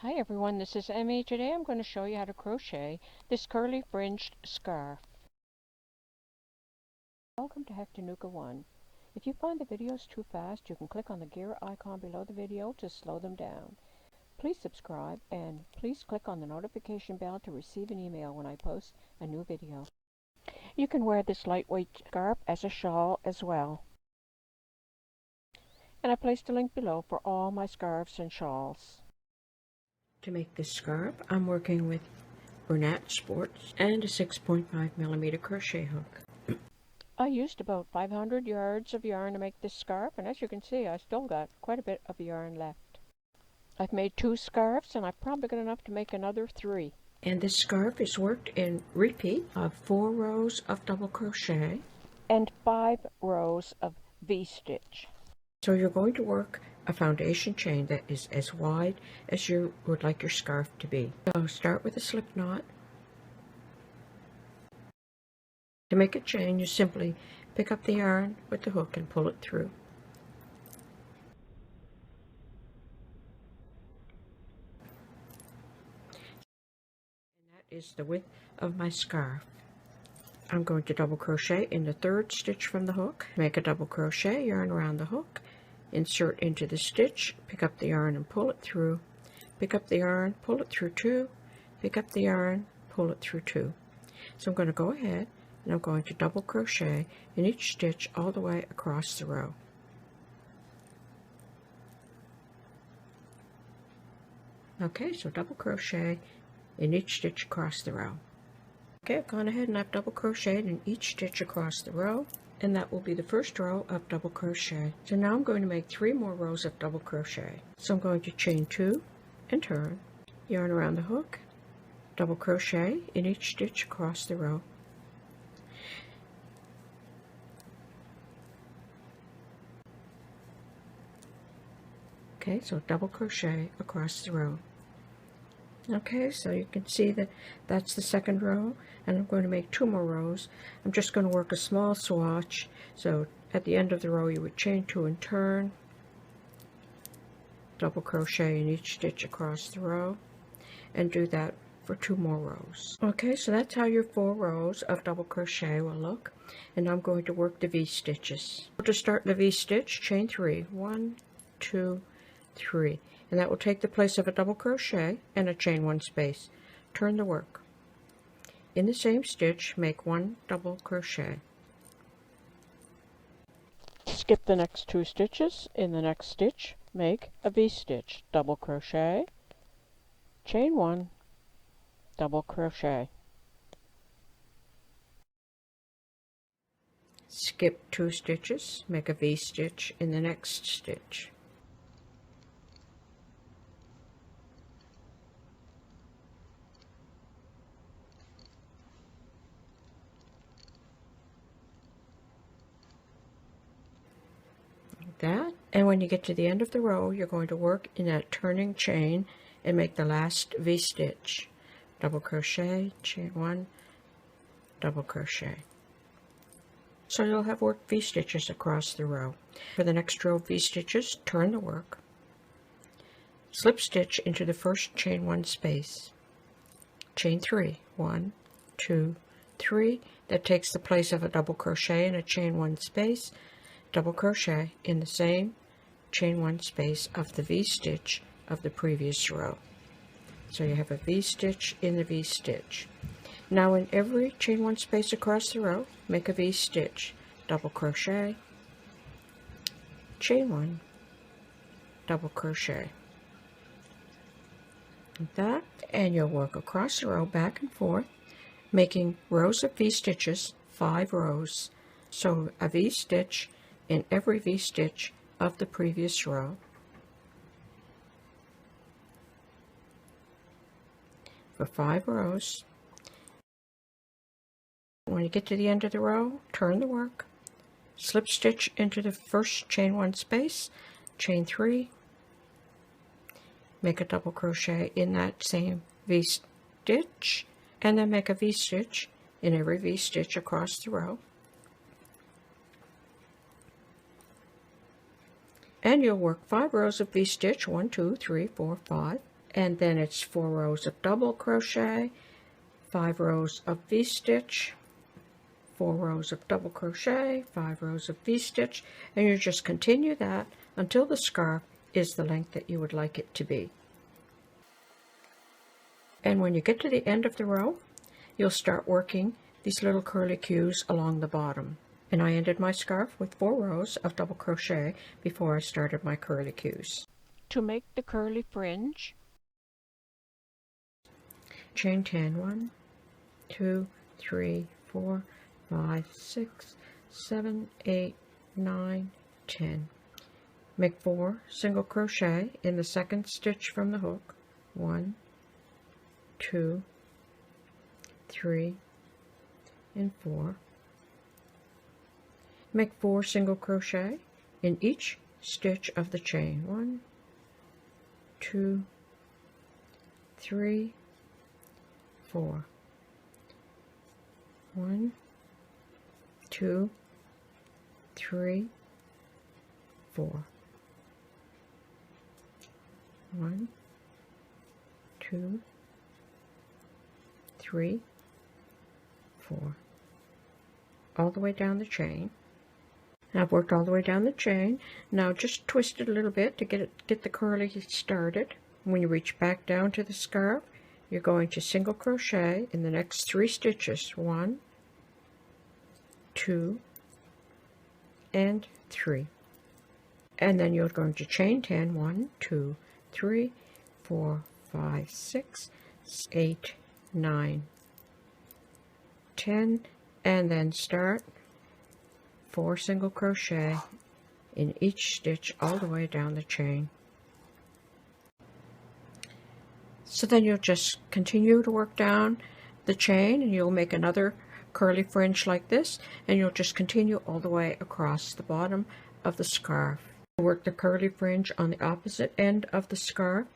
Hi everyone, this is Emmy. Today I'm going to show you how to crochet this curly fringed scarf. Welcome to HECTANOOGA 1. If you find the videos too fast, you can click on the gear icon below the video to slow them down. Please subscribe and please click on the notification bell to receive an email when I post a new video. You can wear this lightweight scarf as a shawl as well. And I placed a link below for all my scarves and shawls. To make this scarf, I'm working with Bernat Sports and a 6.5mm crochet hook. I used about 500 yards of yarn to make this scarf, and as you can see, I still got quite a bit of yarn left. I've made 2 scarves, and I've probably got enough to make another 3. And this scarf is worked in repeat of 4 rows of double crochet and 5 rows of V-stitch. So you're going to work a foundation chain that is as wide as you would like your scarf to be. So start with a slip knot. To make a chain, you simply pick up the yarn with the hook and pull it through. And that is the width of my scarf. I'm going to double crochet in the 3rd stitch from the hook. Make a double crochet, yarn around the hook, insert into the stitch, pick up the yarn and pull it through, pick up the yarn, pull it through 2, pick up the yarn, pull it through 2. So I'm going to go ahead and I'm going to double crochet in each stitch all the way across the row. Okay, so double crochet in each stitch across the row. Okay, I've gone ahead and I've double crocheted in each stitch across the row, and that will be the first row of double crochet. So now I'm going to make 3 more rows of double crochet. So I'm going to chain 2 and turn, yarn around the hook, double crochet in each stitch across the row. Okay, so double crochet across the row. Okay, so you can see that that's the 2nd row, and I'm going to make 2 more rows. I'm just going to work a small swatch. So at the end of the row you would chain 2 and turn, double crochet in each stitch across the row, and do that for 2 more rows. Okay, so that's how your 4 rows of double crochet will look, and I'm going to work the V-stitches. To start the V-stitch, chain 3, 1, 2, 3, and that will take the place of a double crochet and a chain 1 space. Turn the work. In the same stitch, make 1 double crochet. Skip the next 2 stitches. In the next stitch, make a V-stitch, double crochet, chain 1, double crochet. Skip 2 stitches, make a V-stitch in the next stitch. That, and when you get to the end of the row, you're going to work in that turning chain and make the last V-stitch, double crochet, chain 1, double crochet. So you'll have worked V-stitches across the row. For the next row of V-stitches, turn the work, slip stitch into the first chain 1 space, chain 3, 1, 2, 3. That takes the place of a double crochet and a chain 1 space. Double crochet in the same chain 1 space of the V-stitch of the previous row. So you have a V-stitch in the V-stitch. Now in every chain 1 space across the row, make a V-stitch, double crochet, chain 1, double crochet. Like that, and you'll work across the row back and forth, making rows of V-stitches, 5 rows. So a V-stitch in every V-stitch of the previous row. For 5 rows. When you get to the end of the row, turn the work, slip stitch into the first chain 1 space, chain 3, make a double crochet in that same V-stitch, and then make a V-stitch in every V-stitch across the row. And you'll work 5 rows of V-stitch, 1, 2, 3, 4, 5, and then it's 4 rows of double crochet, 5 rows of V-stitch, 4 rows of double crochet, 5 rows of V-stitch, and you just continue that until the scarf is the length that you would like it to be. And when you get to the end of the row, you'll start working these little curly cues along the bottom. And I ended my scarf with 4 rows of double crochet before I started my curly cues. To make the curly fringe, chain 10, 1, 2, 3, 4, 5, 6, 7, 8, 9, 10. Make 4 single crochet in the second stitch from the hook. 1, 2, 3, and 4. Make 4 single crochet in each stitch of the chain. 1, 2, 3, 4. 1, 2, 3, 4. 1, 2, 3, 4. All the way down the chain. Now I've worked all the way down the chain. Now just twist it a little bit to get the curly started. When you reach back down to the scarf, you're going to single crochet in the next 3 stitches. 1, 2, and 3. And then you're going to chain 10. 1, 2, 3, 4, 5, 6, 8, 9, 10, and then start 4 single crochet in each stitch all the way down the chain. So then you'll just continue to work down the chain, and you'll make another curly fringe like this, and you'll just continue all the way across the bottom of the scarf. Work the curly fringe on the opposite end of the scarf.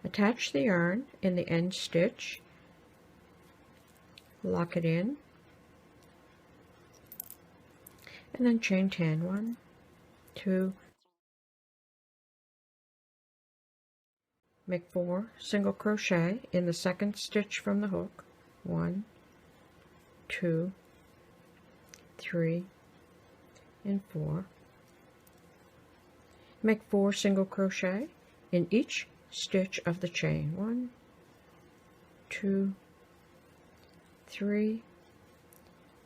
Attach the yarn in the end stitch, lock it in, and then chain 10. 1, 2, make 4 single crochet in the second stitch from the hook. 1, 2, 3, and 4. Make 4 single crochet in each stitch of the chain. 1, 2, 3,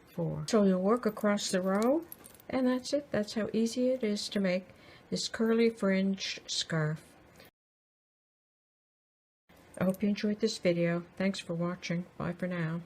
4. So you'll work across the row, and that's it. That's how easy it is to make this curly fringe scarf. I hope you enjoyed this video. Thanks for watching. Bye for now.